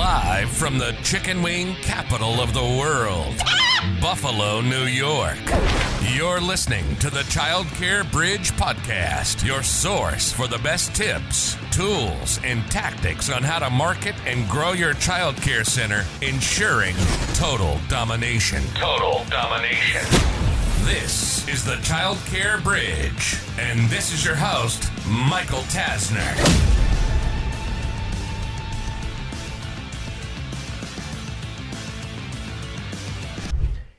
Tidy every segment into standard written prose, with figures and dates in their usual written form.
Live from the chicken wing capital of the world, Buffalo, New York. You're listening to the Child Care Bridge Podcast, your source for the best tips, tools, and tactics on how to market and grow your child care center, ensuring total domination. Total domination. This is the Child Care Bridge, and this is your host, Michael Tasner.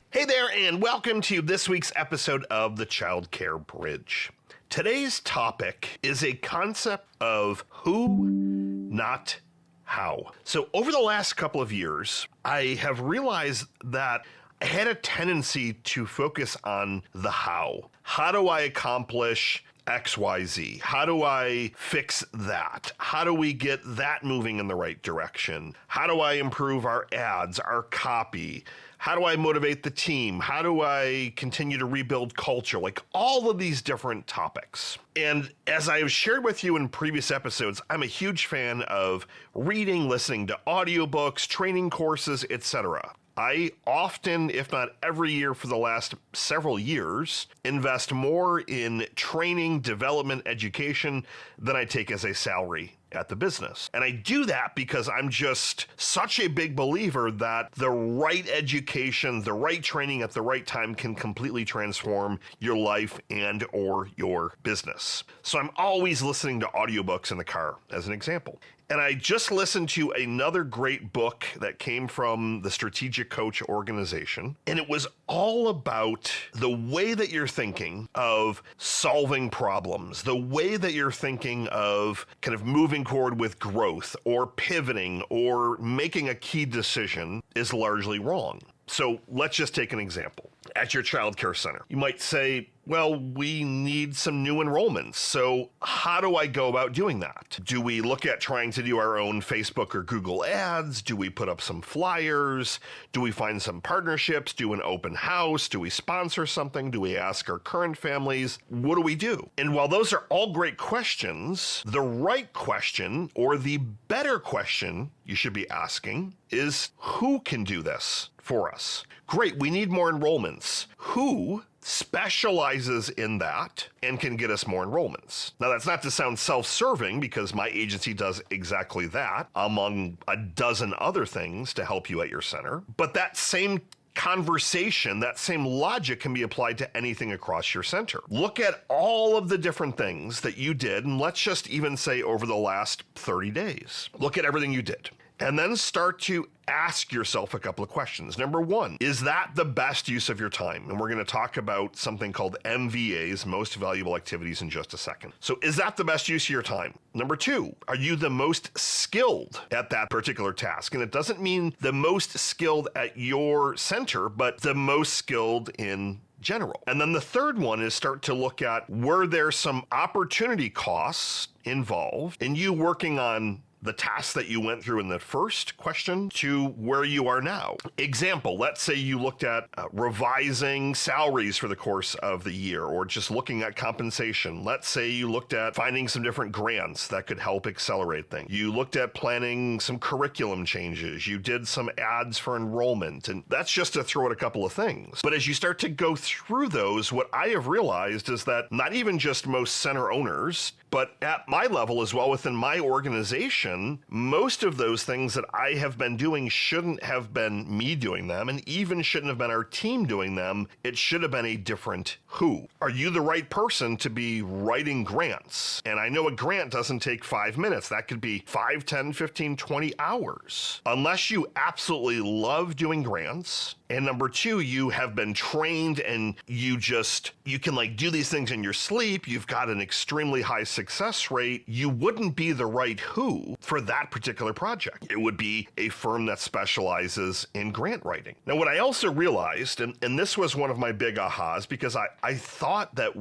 Hey there, and welcome to this week's episode of the Child Care Bridge. Today's topic is a concept of who, not how. So over the last couple of years, I have realized that I had a tendency to focus on the how. How do I accomplish XYZ? How do I fix that? How do we get that moving in the right direction? How do I improve our ads, our copy? How do I motivate the team? How do I continue to rebuild culture? Like all of these different topics. And as I've shared with you in previous episodes, I'm a huge fan of reading, listening to audiobooks, training courses, etc. I often, if not every year for the last several years, invest more in training, development, education than I take as a salary at the business. And I do that because I'm just such a big believer that the right education, the right training at the right time can completely transform your life and or your business. So I'm always listening to audiobooks in the car, as an example. And I just listened to another great book that came from the Strategic Coach organization. And it was all about the way that you're thinking of solving problems, the way that you're thinking of kind of moving forward with growth or pivoting or making a key decision is largely wrong. So let's just take an example. At your child care center, you might say, well, we need some new enrollments. So how do I go about doing that? Do we look at trying to do our own Facebook or Google ads? Do we put up some flyers? Do we find some partnerships? Do an open house? Do we sponsor something? Do we ask our current families? What do we do? And while those are all great questions, the right question or the better question you should be asking is, who can do this for us? Great, we need more enrollments. Who specializes in that and can get us more enrollments? Now, that's not to sound self-serving because my agency does exactly that, among a dozen other things to help you at your center. But that same conversation, that same logic can be applied to anything across your center. Look at all of the different things that you did, and let's just even say over the last 30 days. Look at everything you did. And then start to ask yourself a couple of questions. Number one, is that the best use of your time? And we're going to talk about something called MVAs, most valuable activities, in just a second. So is that the best use of your time? Number two, are you the most skilled at that particular task? And it doesn't mean the most skilled at your center, but the most skilled in general. And then the third one is start to look at, were there some opportunity costs involved in you working on the tasks that you went through in the first question to where you are now? Example, let's say you looked at revising salaries for the course of the year, or just looking at compensation. Let's say you looked at finding some different grants that could help accelerate things. You looked at planning some curriculum changes. You did some ads for enrollment, and that's just to throw out a couple of things. But as you start to go through those, what I have realized is that not even just most center owners, but at my level as well within my organization, most of those things that I have been doing shouldn't have been me doing them, and even shouldn't have been our team doing them. It should have been a different who. Are you the right person to be writing grants? And I know a grant doesn't take 5 minutes. That could be 5, 10, 15, 20 hours. Unless you absolutely love doing grants, and number two, you have been trained and you can like do these things in your sleep, you've got an extremely high success rate, you wouldn't be the right who for that particular project. It would be a firm that specializes in grant writing. Now, what I also realized, and this was one of my big ahas, because I thought that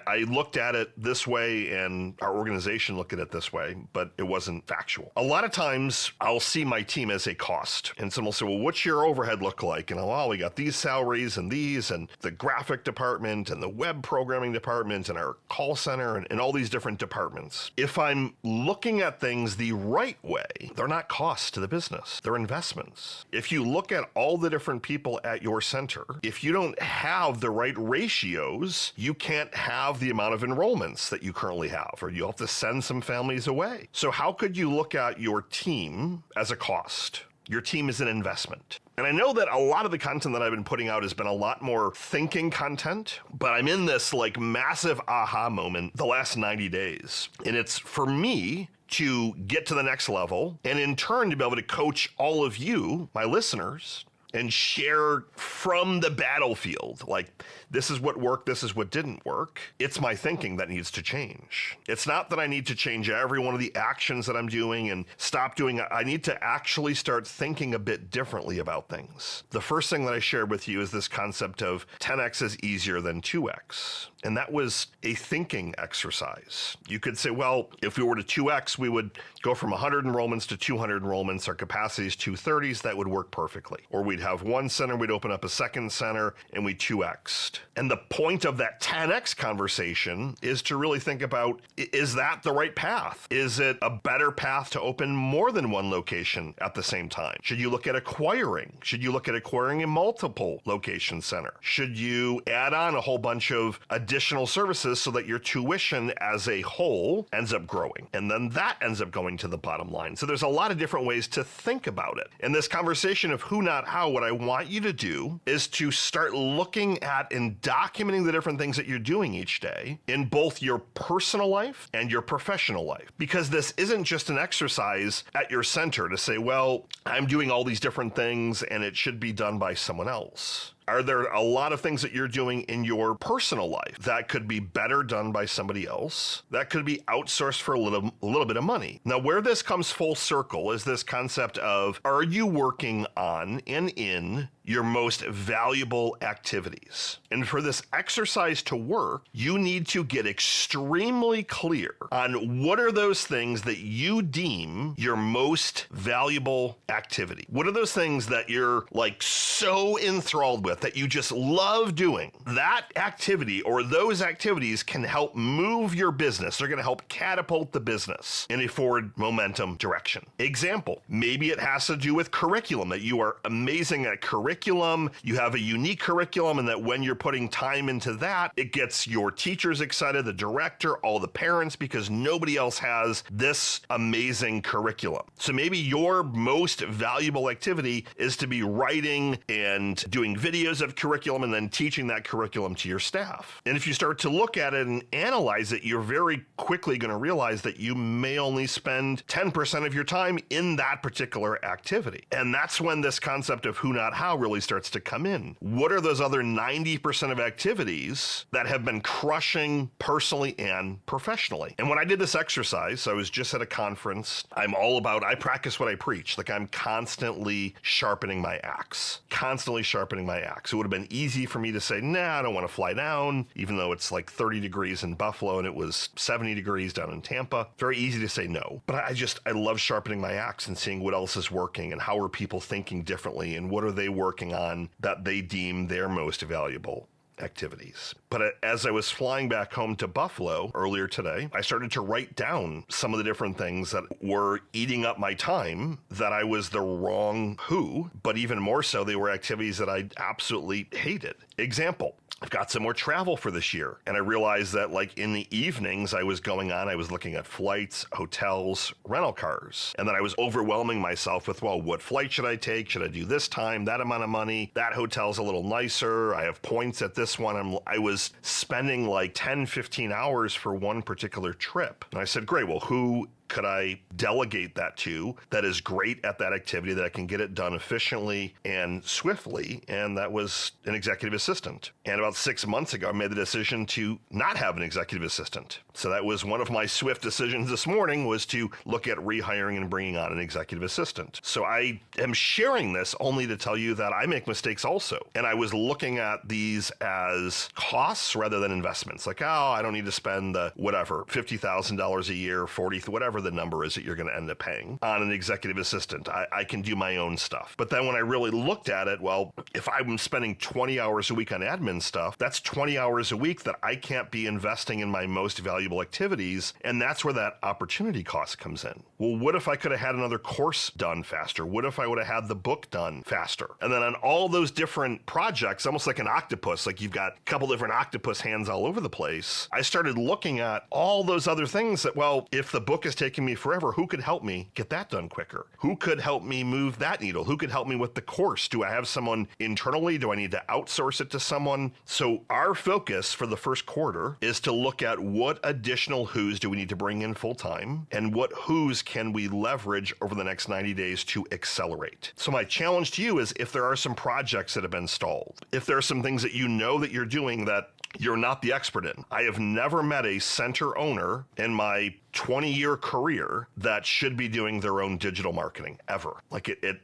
I looked at it this way and our organization looked at it this way, but it wasn't factual. A lot of times I'll see my team as a cost, and someone will say, well, what's your overhead overhead look like? And well, we got these salaries and these and the graphic department and the web programming department and our call center and all these different departments. If I'm looking at things the right way, they're not costs to the business, they're investments. If you look at all the different people at your center, if you don't have the right ratios, you can't have the amount of enrollments that you currently have, or you'll have to send some families away. So how could you look at your team as a cost? Your team is an investment. And I know that a lot of the content that I've been putting out has been a lot more thinking content, but I'm in this like massive aha moment the last 90 days. And it's for me to get to the next level and in turn to be able to coach all of you, my listeners, and share from the battlefield. Like, this is what worked, this is what didn't work. It's my thinking that needs to change. It's not that I need to change every one of the actions that I'm doing and stop doing. I need to actually start thinking a bit differently about things. The first thing that I shared with you is this concept of 10x is easier than 2x. And that was a thinking exercise. You could say, well, if we were to 2x, we would go from 100 enrollments to 200 enrollments. Our capacity is 230s. That would work perfectly. Or we'd have one center, we'd open up a second center, and we 2x'd. And the point of that 10x conversation is to really think about, is that the right path? Is it a better path to open more than one location at the same time? Should you look at acquiring? Should you look at acquiring a multiple location center? Should you add on a whole bunch of additional services so that your tuition as a whole ends up growing? And then that ends up going to the bottom line. So there's a lot of different ways to think about it. And this conversation of who, not how, what I want you to do is to start looking at and documenting the different things that you're doing each day in both your personal life and your professional life. Because this isn't just an exercise at your center to say, well, I'm doing all these different things and it should be done by someone else. Are there a lot of things that you're doing in your personal life that could be better done by somebody else, that could be outsourced for a little bit of money? Now, where this comes full circle is this concept of, are you working on and in your most valuable activities? And for this exercise to work, you need to get extremely clear on what are those things that you deem your most valuable activity. What are those things that you're like so enthralled with, that you just love doing? That activity or those activities can help move your business. They're going to help catapult the business in a forward momentum direction. Example, maybe it has to do with curriculum, that you are amazing at curriculum. You have a unique curriculum, and that when you're putting time into that, it gets your teachers excited, the director, all the parents, because nobody else has this amazing curriculum. So maybe your most valuable activity is to be writing and doing videos of curriculum and then teaching that curriculum to your staff. And if you start to look at it and analyze it, you're very quickly going to realize that you may only spend 10% of your time in that particular activity. And that's when this concept of who, not how really starts to come in. What are those other 90% of activities that have been crushing personally and professionally? And when I did this exercise, I was just at a conference. I practice what I preach. Like, I'm constantly sharpening my axe. It would have been easy for me to say, nah, I don't want to fly down, even though it's like 30 degrees in Buffalo and it was 70 degrees down in Tampa. Very easy to say no. But I love sharpening my axe and seeing what else is working and how are people thinking differently and what are they working on that they deem their most valuable activities. But as I was flying back home to Buffalo earlier today, I started to write down some of the different things that were eating up my time, that I was the wrong who, but even more so, they were activities that I absolutely hated. Example, I've got some more travel for this year. And I realized that like in the evenings I was looking at flights, hotels, rental cars. And then I was overwhelming myself with, well, what flight should I take? Should I do this time, that amount of money? That hotel's a little nicer. I have points at this one. I was spending like 10, 15 hours for one particular trip. And I said, great, well, who could I delegate that to that is great at that activity, that I can get it done efficiently and swiftly? And that was an executive assistant. And about 6 months ago, I made the decision to not have an executive assistant. So that was one of my swift decisions this morning, was to look at rehiring and bringing on an executive assistant. So I am sharing this only to tell you that I make mistakes also. And I was looking at these as costs rather than investments. Like, oh, I don't need to spend the whatever, $50,000 a year, 40, whatever whatever the number is that you're going to end up paying on an executive assistant. I can do my own stuff. But then when I really looked at it, well, if I'm spending 20 hours a week on admin stuff, that's 20 hours a week that I can't be investing in my most valuable activities. And that's where that opportunity cost comes in. Well, what if I could have had another course done faster? What if I would have had the book done faster? And then on all those different projects, almost like an octopus, like you've got a couple different octopus hands all over the place, I started looking at all those other things that, well, if the book is taking me forever, who could help me get that done quicker? Who could help me move that needle? Who could help me with the course? Do I have someone internally? Do I need to outsource it to someone? So our focus for the first quarter is to look at what additional who's do we need to bring in full time and what who's can we leverage over the next 90 days to accelerate. So my challenge to you is if there are some projects that have been stalled, if there are some things that you know that you're doing that you're not the expert in. I have never met a center owner in my 20-year career that should be doing their own digital marketing ever. Like it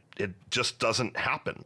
just doesn't happen.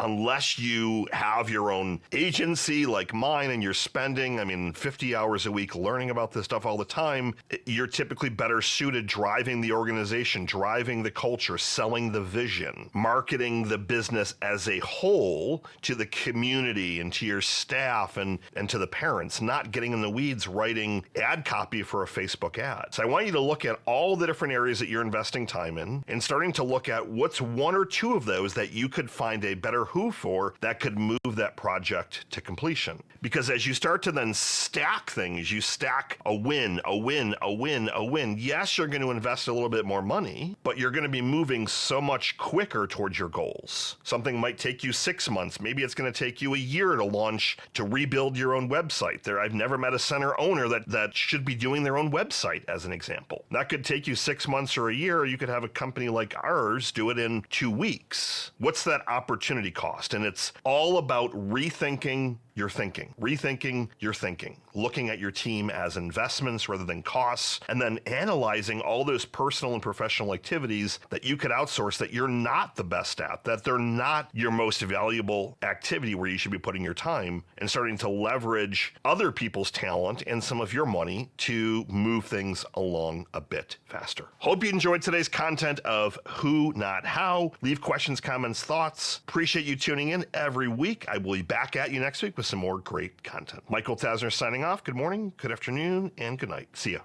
Unless you have your own agency like mine and you're spending, 50 hours a week learning about this stuff all the time, you're typically better suited driving the organization, driving the culture, selling the vision, marketing the business as a whole to the community and to your staff and to the parents, not getting in the weeds writing ad copy for a Facebook ad. So I want you to look at all the different areas that you're investing time in and starting to look at what's one or two of those that you could find a better who for that could move that project to completion. Because as you start to then stack things, you stack a win, a win, a win, a win. Yes, you're going to invest a little bit more money, but you're going to be moving so much quicker towards your goals. Something might take you 6 months. Maybe it's going to take you a year to launch, to rebuild your own website. I've never met a center owner that should be doing their own website, as an example. That could take you 6 months or a year, or you could have a company like ours do it in 2 weeks. What's that opportunity cost? And it's all about rethinking your thinking, rethinking your thinking, looking at your team as investments rather than costs, and then analyzing all those personal and professional activities that you could outsource that you're not the best at, that they're not your most valuable activity where you should be putting your time, and starting to leverage other people's talent and some of your money to move things along a bit faster. Hope you enjoyed today's content of Who Not How. Leave questions, comments, thoughts. Appreciate you tuning in every week. I will be back at you next week with some more great content. Michael Tasner signing off. Good morning, good afternoon, and good night. See ya.